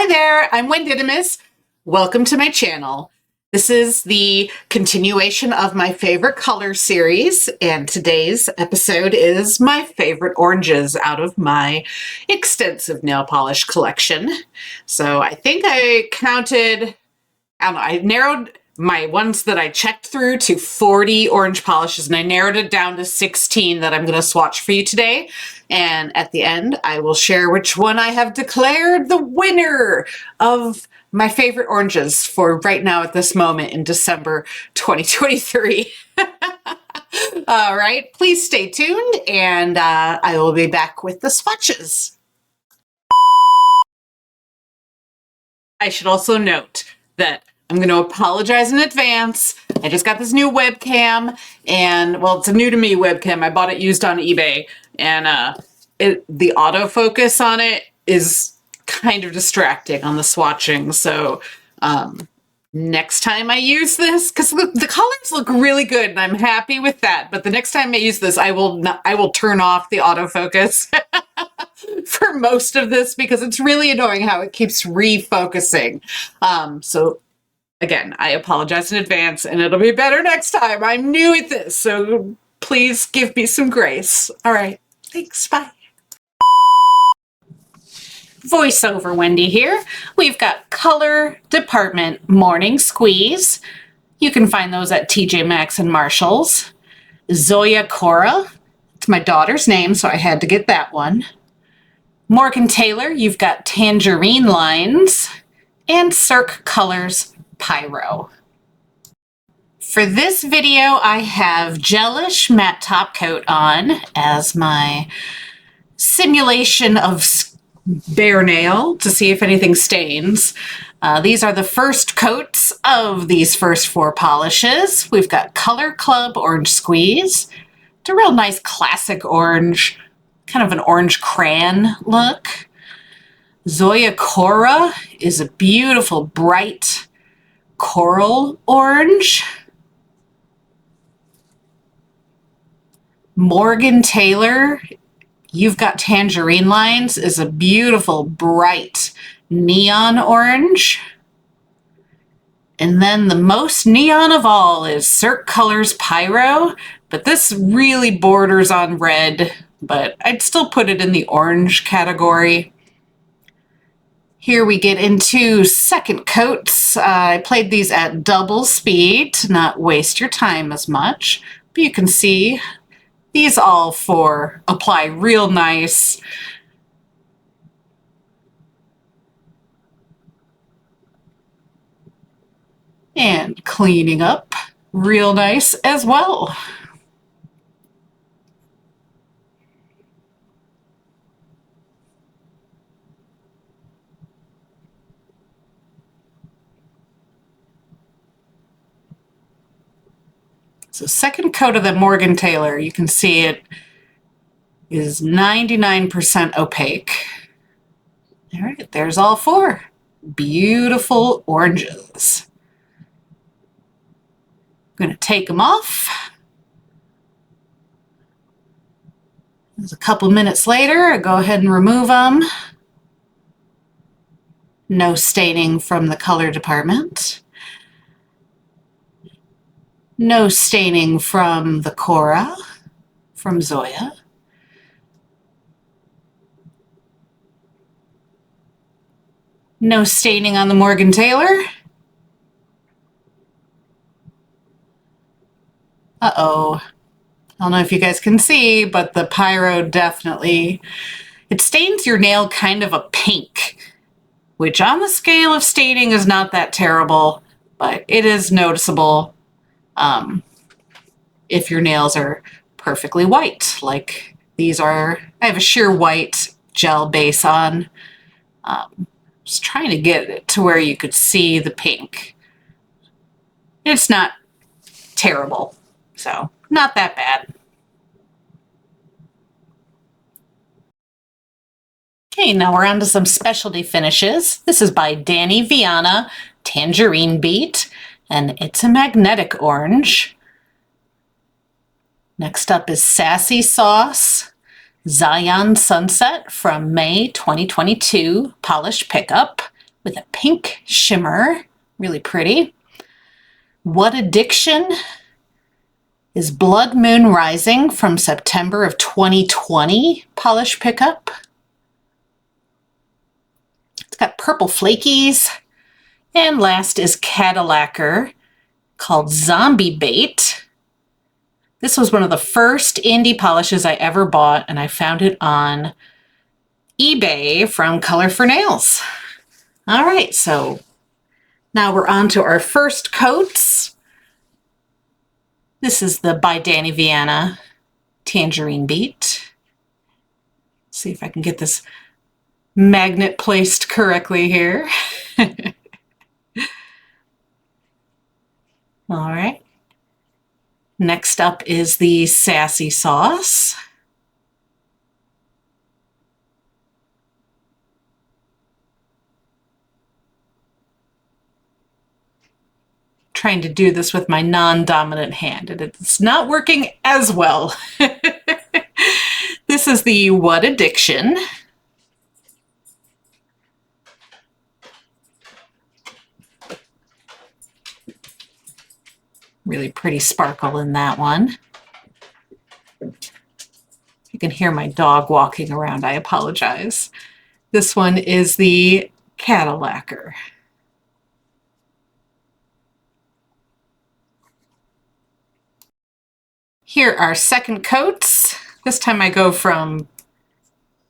Hi there, I'm Wendidamus. Welcome to my channel. This is the continuation of my favorite color series, and today's episode is my favorite oranges out of my extensive nail polish collection. So I think I counted, I narrowed my ones that I checked through to 40 orange polishes, and I narrowed it down to 16 that I'm going to swatch for you today. And at the end, I will share which one I have declared the winner of my favorite oranges for right now at this moment in December 2023. All right, please stay tuned, and I will be back with the swatches. I should also note that I'm going to apologize in advance. I just got this new webcam, and well, it's a new to me webcam. I bought it used on eBay, and the autofocus on it is kind of distracting on the swatching. So next time I use this, because the colors look really good, and I'm happy with that. But the next time I use this, I will turn off the autofocus for most of this because it's really annoying how it keeps refocusing. So again, I apologize in advance, and it'll be better next time. I'm new at this, so please give me some grace. All right, thanks, bye. Voiceover Wendy here. We've got Color Department Morning Squeeze. You can find those at TJ Maxx and Marshall's. Zoya Cora. It's my daughter's name, so I had to get that one. Morgan Taylor, you've got Tangerine Lines. And Cirque Colors Pyro. For this video, I have Gelish Matte Top Coat on as my simulation of bare nail to see if anything stains. These are the first coats of these first four polishes. We've got Color Club Orange Squeeze. It's a real nice classic orange, kind of an orange crayon look. Zoya Cora is a beautiful, bright coral orange. Morgan Taylor, you've got Tangerine Lines, is a beautiful, bright neon orange. And then the most neon of all is Cirque Colors Pyro, but this really borders on red, but I'd still put it in the orange category. Here we get into second coats. I played these at double speed to not waste your time as much, but you can see these all four apply real nice. And cleaning up real nice as well. So second coat of the Morgan Taylor, you can see it is 99% opaque. All right, there's all four. Beautiful oranges. I'm going to take them off. There's a couple minutes later, I go ahead and remove them. No staining from the color department. No staining from the Cora, from Zoya. No staining on the Morgan Taylor. Uh-oh. I don't know if you guys can see, but the Pyro definitely, it stains your nail kind of a pink, which on the scale of staining is not that terrible, but it is noticeable if your nails are perfectly white, like these are. I have a sheer white gel base on. Just trying to get it to where you could see the pink. It's not terrible, so not that bad. Okay, now we're on to some specialty finishes. This is by Danny Viana, Tangerine Beat, and it's a magnetic orange. Next up is Sassy Sauce, Zion Sunset from May 2022, Polish Pickup, with a pink shimmer. Really pretty. What Addiction is Blood Moon Rising from September of 2020 polish pickup. It's got purple flakies. And last is Cadillacquer called Zombie Bait. This was one of the first indie polishes I ever bought, and I found it on eBay from Color for Nails. All right, so now we're on to our first coats. This is the by Danny Viana Tangerine Beat. See if I can get this magnet placed correctly here. All right. Next up is the Sassy Sauce. Trying to do this with my non-dominant hand, and it's not working as well. This is the What Addiction. Really pretty sparkle in that one. You can hear my dog walking around. I apologize. This one is the Cadillacquer. Here are second coats. This time I go from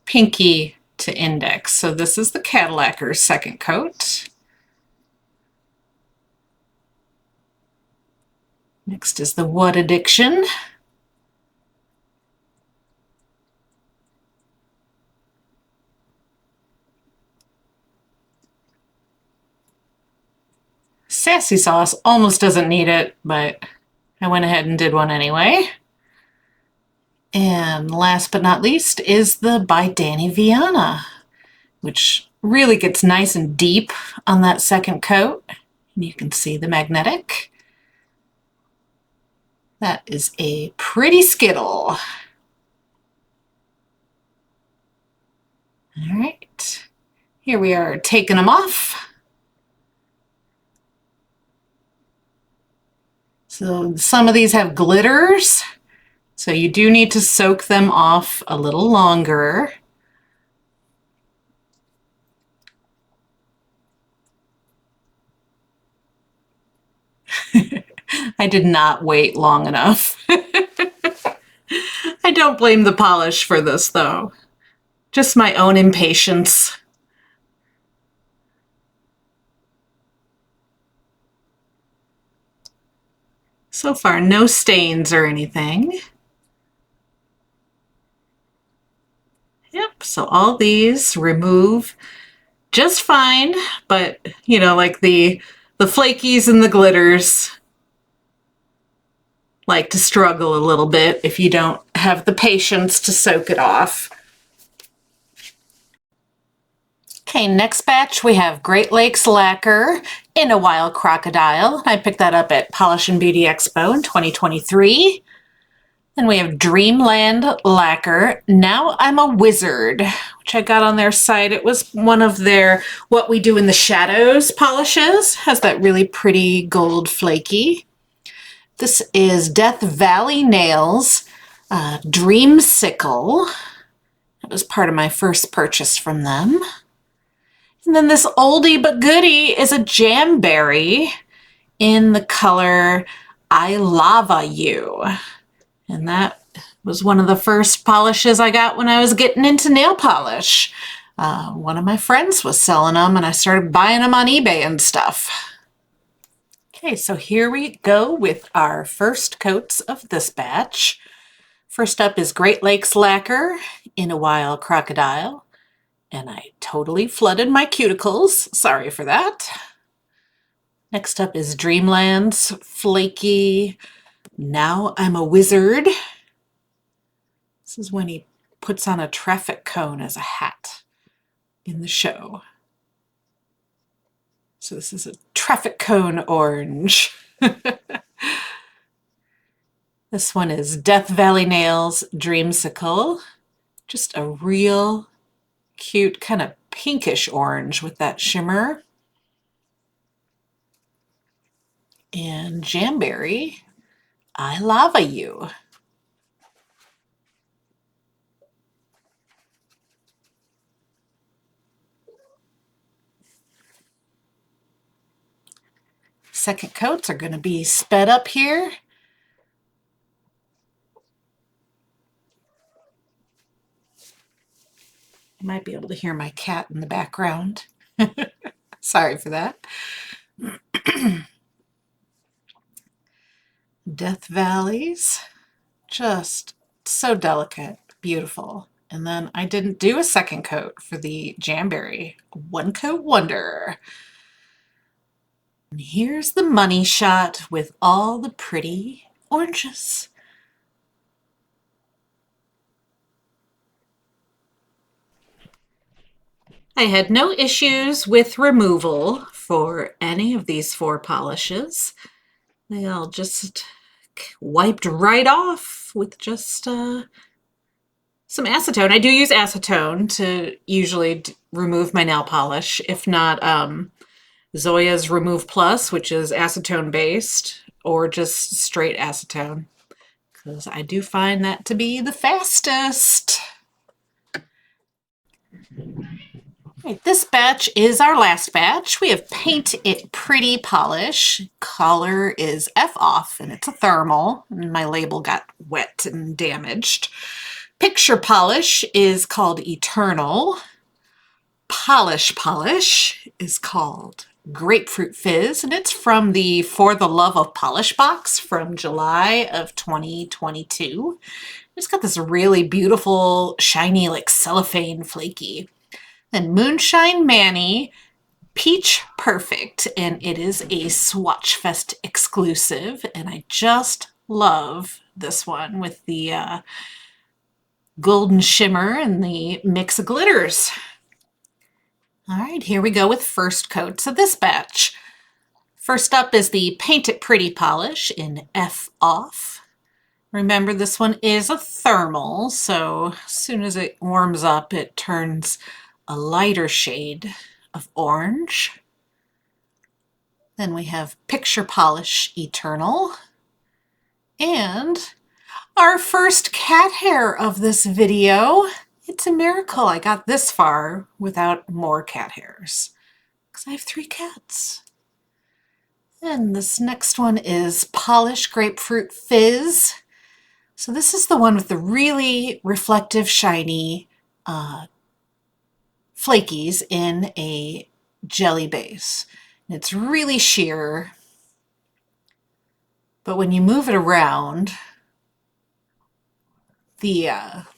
pinky to index. So this is the Cadillacquer's second coat. Next is the What Addiction. Sassy Sauce almost doesn't need it, but I went ahead and did one anyway. And last but not least is the by Danny Viana, which really gets nice and deep on that second coat. And you can see the magnetic. That is a pretty skittle. All right, here we are taking them off. So some of these have glitters, so you do need to soak them off a little longer. I did not wait long enough. I don't blame the polish for this though. Just my own impatience. So far, no stains or anything. Yep, so all these remove just fine, but you know, like the flakies and the glitters like to struggle a little bit if you don't have the patience to soak it off. Okay, next batch we have Great Lakes Lacquer in a Wild Crocodile. I picked that up at Polish and Beauty Expo in 2023. Then we have Dreamland Lacquer, Now I'm a Wizard, which I got on their site. It was one of their What We Do in the Shadows polishes. Has that really pretty gold flaky. This is Death Valley Nails Dreamsicle. That was part of my first purchase from them. And then this oldie but goodie is a Jamberry in the color I Lava You. And that was one of the first polishes I got when I was getting into nail polish. One of my friends was selling them and I started buying them on eBay and stuff. Okay, so here we go with our first coats of this batch. First up is Great Lakes Lacquer in a Wild Crocodile. And I totally flooded my cuticles. Sorry for that. Next up is Dreamland's Flaky Now I'm a Wizard. This is when he puts on a traffic cone as a hat in the show. So this is a traffic cone orange. This one is Death Valley Nails Dreamsicle. Just a real cute kind of pinkish orange with that shimmer. And Jamberry, I Lava You. Second coats are going to be sped up here. You might be able to hear my cat in the background. Sorry for that. Death Valleys, just so delicate, beautiful. And then I didn't do a second coat for the Jamberry One Coat Wonder. And here's the money shot with all the pretty oranges. I had no issues with removal for any of these 4 polishes. They all just wiped right off with just some acetone. I do use acetone to usually remove my nail polish. If not, Zoya's Remove Plus, which is acetone based, or just straight acetone, because I do find that to be the fastest. Right, this batch is our last batch. We have Paint It Pretty polish. Color is F off, and it's a thermal, and my label got wet and damaged. Picture polish is called Eternal. Polish is called Grapefruit Fizz, and it's from the For the Love of Polish box from July of 2022. It's got this really beautiful, shiny, like cellophane flaky. Then Moonshine Manny, Peach Perfect, and it is a Swatch Fest exclusive, and I just love this one with the golden shimmer and the mix of glitters. All right, here we go with first coats of this batch. First up is the Paint It Pretty polish in F off. Remember, this one is a thermal, so as soon as it warms up, it turns a lighter shade of orange. Then we have Picture Polish Eternal. And our first cat hair of this video. It's a miracle I got this far without more cat hairs, because I have 3 cats. And this next one is Polish Grapefruit Fizz. So this is the one with the really reflective, shiny flakies in a jelly base. And it's really sheer, but when you move it around, the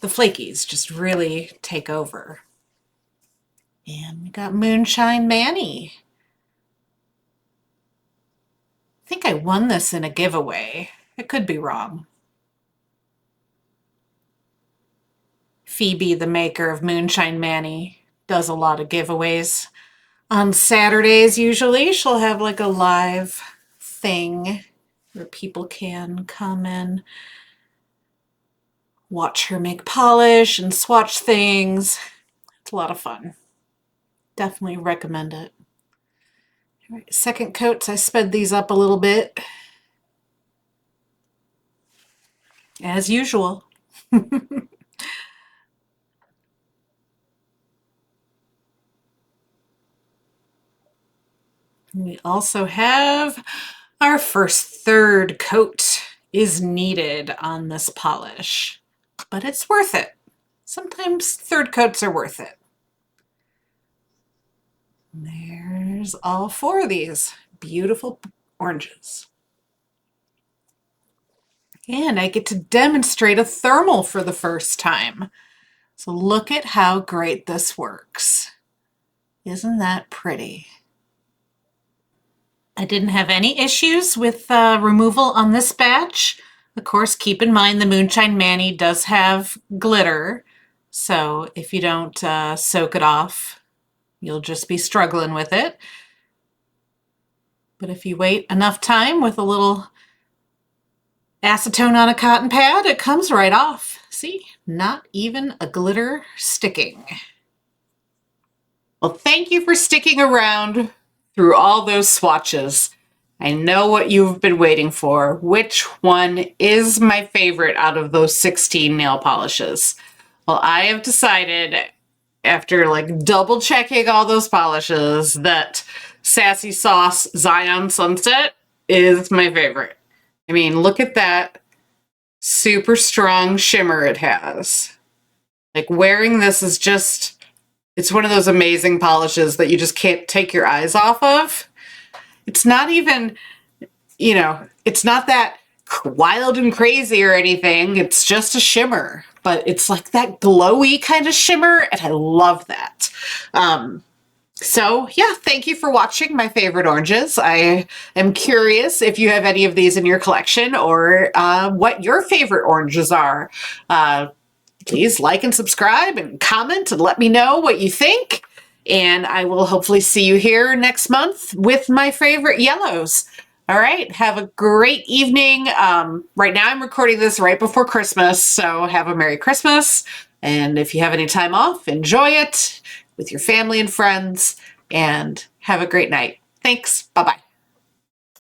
flakies just really take over. And we got Moonshine Manny. I think I won this in a giveaway. I could be wrong. Phoebe, the maker of Moonshine Manny, does a lot of giveaways. On Saturdays, usually, she'll have like a live thing where people can come and watch her make polish and swatch things. It's a lot of fun. Definitely recommend it. All right, second coats, I sped these up a little bit. As usual. We also have our first third coat is needed on this polish, but it's worth it. Sometimes third coats are worth it. There's all 4 of these beautiful oranges. And I get to demonstrate a thermal for the first time. So look at how great this works. Isn't that pretty? I didn't have any issues with removal on this batch. Of course, keep in mind the Moonshine Manny does have glitter, so if you don't soak it off, you'll just be struggling with it. But if you wait enough time with a little acetone on a cotton pad, it comes right off. See, not even a glitter sticking. Well, thank you for sticking around through all those swatches. I know what you've been waiting for. Which one is my favorite out of those 16 nail polishes? Well, I have decided, after like double checking all those polishes, that Sassy Sauce Zion Sunset is my favorite. I mean, look at that super strong shimmer it has. Like, wearing this is just, it's one of those amazing polishes that you just can't take your eyes off of. It's not even, you know, it's not that wild and crazy or anything. It's just a shimmer, but it's like that glowy kind of shimmer, and I love that. So yeah, thank you for watching my favorite oranges. I am curious if you have any of these in your collection, or what your favorite oranges are. Please like and subscribe and comment and let me know what you think. And I will hopefully see you here next month with my favorite yellows. All right, have a great evening. Right now I'm recording this right before Christmas, so have a Merry Christmas. And if you have any time off, enjoy it with your family and friends, and have a great night. Thanks. Bye-bye.